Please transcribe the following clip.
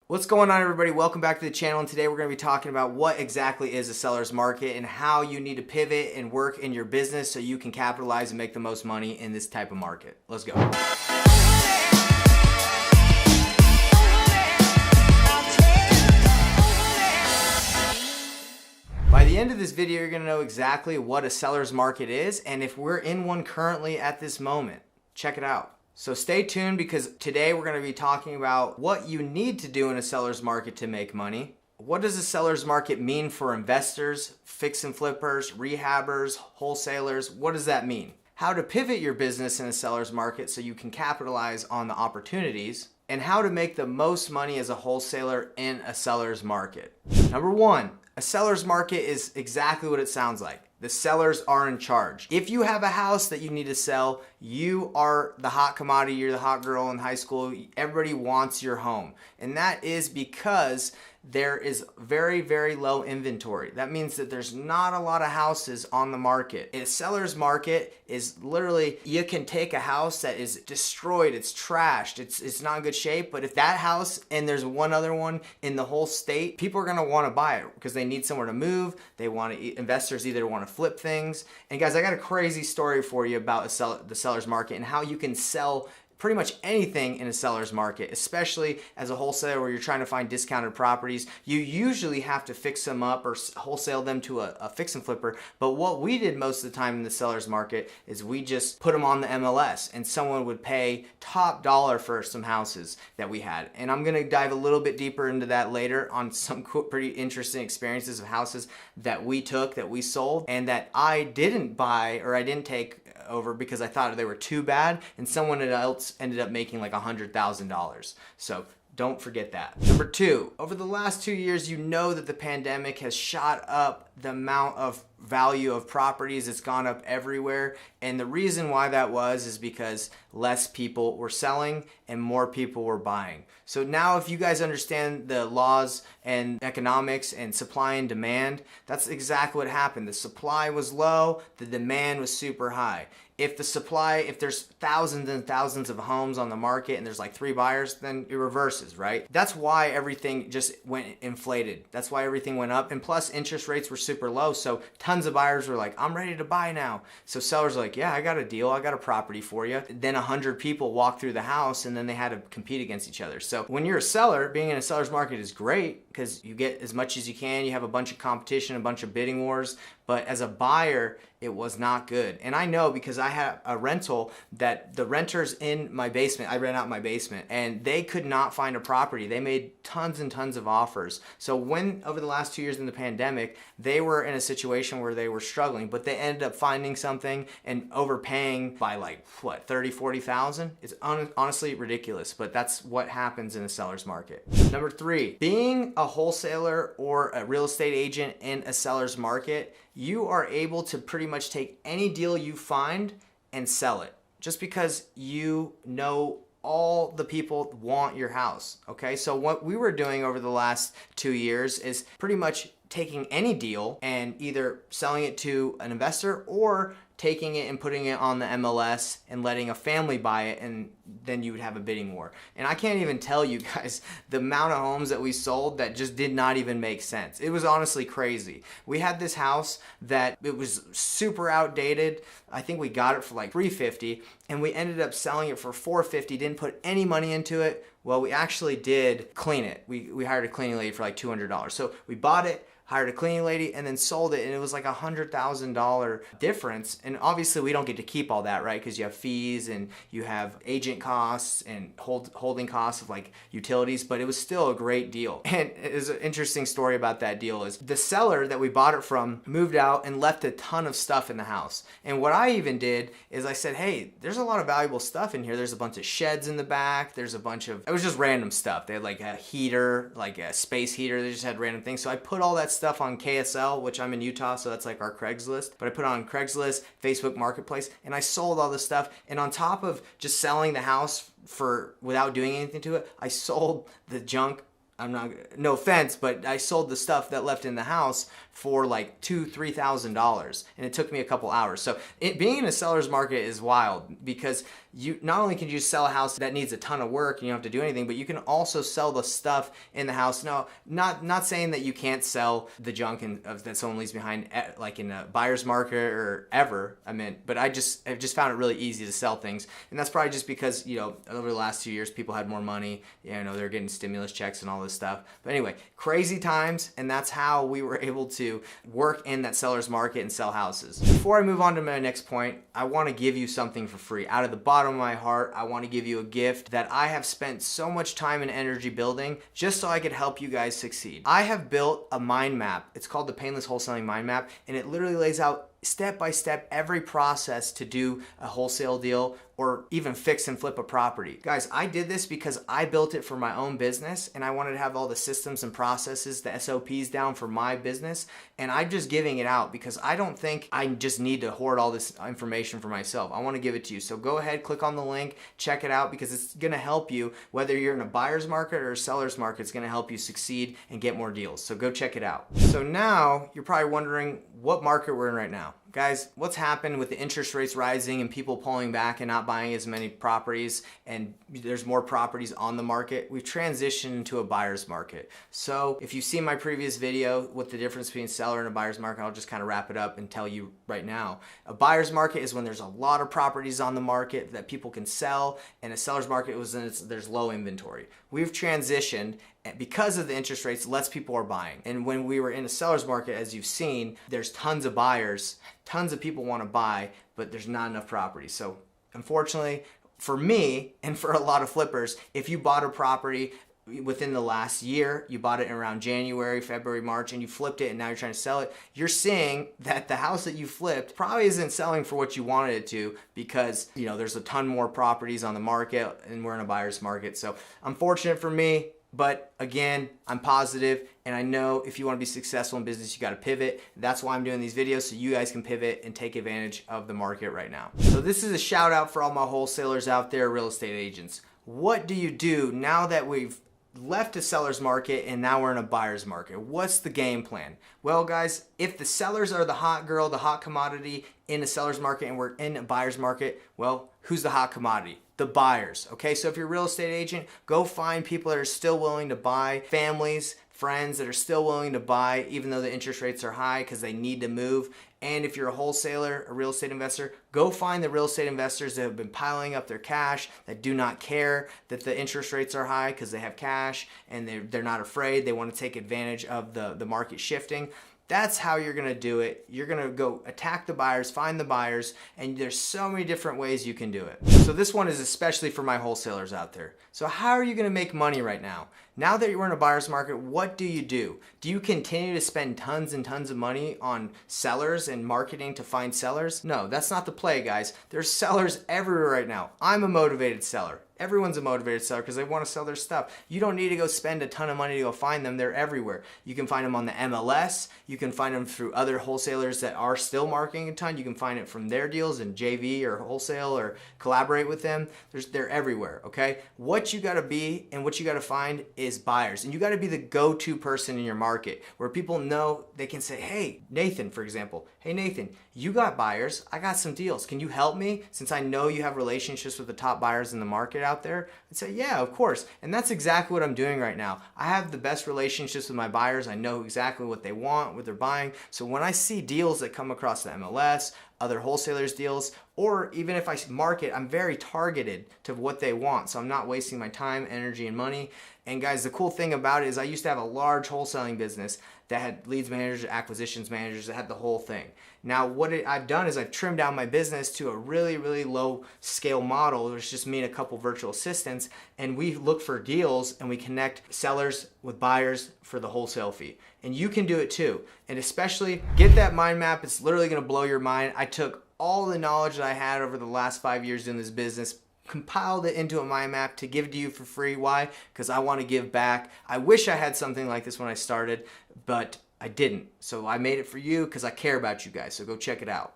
What's going on, everybody? Welcome back to the channel, and today we're going to be talking about what exactly is a seller's market and how you need to pivot and work in your business so you can capitalize and make the most money in this type of market. Let's go. By the end of this video, you're going to know exactly what a seller's market is and if we're in one currently at this moment. Check it out. So stay tuned, because today we're going to be talking about what you need to do in a seller's market to make money. What does a seller's market mean for investors, fix and flippers, rehabbers, wholesalers? What does that mean? How to pivot your business in a seller's market so you can capitalize on the opportunities, and how to make the most money as a wholesaler in a seller's market. Number one, a seller's market is exactly what it sounds like. The sellers are in charge. If you have a house that you need to sell, you are the hot commodity, you're the hot girl in high school, everybody wants your home. And that is because there is very, very low inventory. That means that there's not a lot of houses on the market. A seller's market is literally, you can take a house that is destroyed, it's trashed, it's not in good shape, but if that house and there's one other one in the whole state, people are gonna wanna buy it because they need somewhere to move. They want to, investors either wanna flip things. And guys, I got a crazy story for you about the seller's market and how you can sell pretty much anything in a seller's market, especially as a wholesaler where you're trying to find discounted properties. You usually have to fix them up or wholesale them to a fix and flipper. But what we did most of the time in the seller's market is we just put them on the MLS, and someone would pay top dollar for some houses that we had. And I'm gonna dive a little bit deeper into that later on some pretty interesting experiences of houses that we took, that we sold, and that I didn't buy or I didn't take over because I thought they were too bad, and someone else ended up making like $100,000. So don't forget that. Number two, over the last 2 years, you know that the pandemic has shot up the amount of value of properties. It's gone up everywhere. And the reason why that was is because less people were selling and more people were buying. So now if you guys understand the laws and economics and supply and demand, that's exactly what happened. The supply was low, the demand was super high. If there's thousands and thousands of homes on the market and there's like 3 buyers, then it reverses, right? That's why everything just went inflated. That's why everything went up. And plus interest rates were super low. So tons of buyers were like, I'm ready to buy now. So sellers are like, yeah, I got a deal. I got a property for you. Then 100 people walked through the house and then they had to compete against each other. So when you're a seller, being in a seller's market is great because you get as much as you can. You have a bunch of competition, a bunch of bidding wars. But as a buyer, it was not good. And I know because I had a rental that the renters in my basement, I rent out my basement, and they could not find a property. They made tons and tons of offers. So when over the last 2 years in the pandemic, they were in a situation where they were struggling, but they ended up finding something and overpaying by like, what, 30, 40,000? It's honestly ridiculous, but that's what happens in a seller's market. Number three, being a wholesaler or a real estate agent in a seller's market, you are able to pretty much take any deal you find and sell it just because you know all the people want your house, okay? So what we were doing over the last 2 years is pretty much taking any deal and either selling it to an investor or taking it and putting it on the MLS and letting a family buy it, and then you would have a bidding war. And I can't even tell you guys the amount of homes that we sold that just did not even make sense. It was honestly crazy. We had this house that it was super outdated. I think we got it for like $350 and we ended up selling it for $450, didn't put any money into it. Well, we actually did clean it. We hired a cleaning lady for like $200. So we bought it, hired a cleaning lady, and then sold it, and it was like $100,000 difference. And obviously we don't get to keep all that, right? Because you have fees and you have agent costs and holding costs of like utilities, but it was still a great deal. And there's an interesting story about that deal is the seller that we bought it from moved out and left a ton of stuff in the house. And what I even did is I said, hey, there's a lot of valuable stuff in here. There's a bunch of sheds in the back. There's a bunch of, it was just random stuff. They had like a heater, like a space heater. They just had random things. So I put all that stuff on KSL, which I'm in Utah, so that's like our Craigslist. But I put it on Craigslist, Facebook Marketplace, and I sold all this stuff. And on top of just selling the house without doing anything to it, I sold the junk I'm not, no offense, but I sold the stuff that left in the house for like $2,000-$3,000, and it took me a couple hours. So being in a seller's market is wild, because you not only can you sell a house that needs a ton of work and you don't have to do anything, but you can also sell the stuff in the house. No, not saying that you can't sell the junk that someone leaves behind, like in a buyer's market or ever. But I've just found it really easy to sell things, and that's probably just because over the last 2 years people had more money. They're getting stimulus checks and all this stuff. But anyway, crazy times, and that's how we were able to work in that seller's market and sell houses. Before I move on to my next point, I want to give you something for free. Out of the bottom of my heart, I want to give you a gift that I have spent so much time and energy building just so I could help you guys succeed. I have built a mind map. It's called the Painless Wholesaling Mind Map, and it literally lays out step by step every process to do a wholesale deal or even fix and flip a property. Guys, I did this because I built it for my own business, and I wanted to have all the systems and processes, the SOPs down for my business, and I'm just giving it out because I don't think I just need to hoard all this information for myself. I want to give it to you. So go ahead, click on the link, check it out, because it's going to help you whether you're in a buyer's market or a seller's market. It's going to help you succeed and get more deals. So go check it out. So now you're probably wondering what market we're in right now. Guys, what's happened with the interest rates rising and people pulling back and not buying as many properties, and there's more properties on the market? We've transitioned into a buyer's market. So if you've seen my previous video with the difference between seller and a buyer's market, I'll just kind of wrap it up and tell you right now. A buyer's market is when there's a lot of properties on the market that people can sell, and a seller's market was when there's low inventory. We've transitioned because of the interest rates, less people are buying. And when we were in a seller's market, as you've seen, there's tons of buyers, tons of people want to buy, but there's not enough property. So unfortunately, for me and for a lot of flippers, if you bought a property within the last year, you bought it in around January, February, March, and you flipped it and now you're trying to sell it, you're seeing that the house that you flipped probably isn't selling for what you wanted it to, because there's a ton more properties on the market and we're in a buyer's market. So unfortunate for me, but again, I'm positive, and I know if you want to be successful in business, you got to pivot. That's why I'm doing these videos, so you guys can pivot and take advantage of the market right now. So this is a shout out for all my wholesalers out there, real estate agents. What do you do now that we've left a seller's market and now we're in a buyer's market? What's the game plan? Well, guys, if the sellers are the hot girl, the hot commodity in a seller's market, and we're in a buyer's market, well, who's the hot commodity? The buyers. Okay, so if you're a real estate agent, go find people that are still willing to buy, families, friends that are still willing to buy even though the interest rates are high because they need to move. And if you're a wholesaler, a real estate investor, go find the real estate investors that have been piling up their cash, that do not care that the interest rates are high because they have cash and they're not afraid. They want to take advantage of the market shifting. That's how you're going to do it. You're going to go attack the buyers, find the buyers, and there's so many different ways you can do it. So this one is especially for my wholesalers out there. So how are you going to make money right now? Now that you're in a buyer's market, what do? Do you continue to spend tons and tons of money on sellers and marketing to find sellers? No, that's not the play, guys. There's sellers everywhere right now. I'm a motivated seller. Everyone's a motivated seller because they want to sell their stuff. You don't need to go spend a ton of money to go find them. They're everywhere. You can find them on the MLS. You can find them through other wholesalers that are still marketing a ton. You can find it from their deals in JV or Wholesale or collaborate with them. They're everywhere, okay? What you got to be and what you got to find is buyers. And you got to be the go-to person in your market where people know they can say, hey, Nathan, for example. Hey, Nathan, you got buyers. I got some deals. Can you help me? Since I know you have relationships with the top buyers in the market out there. I'd say, yeah, of course. And that's exactly what I'm doing right now. I have the best relationships with my buyers. I know exactly what they want, what they're buying. So when I see deals that come across the MLS, other wholesalers deals, or even if I market, I'm very targeted to what they want. So I'm not wasting my time, energy, and money. And guys, the cool thing about it is I used to have a large wholesaling business that had leads managers, acquisitions managers, that had the whole thing. Now, what I've done is I've trimmed down my business to a really, really low scale model. There's just me and a couple virtual assistants, and we look for deals and we connect sellers with buyers for the wholesale fee. And you can do it too. And especially get that mind map. It's literally going to blow your mind. I took all the knowledge that I had over the last 5 years in this business, compiled it into a mind map to give to you for free. Why? Because I want to give back. I wish I had something like this when I started, but I didn't. So I made it for you because I care about you guys. So go check it out.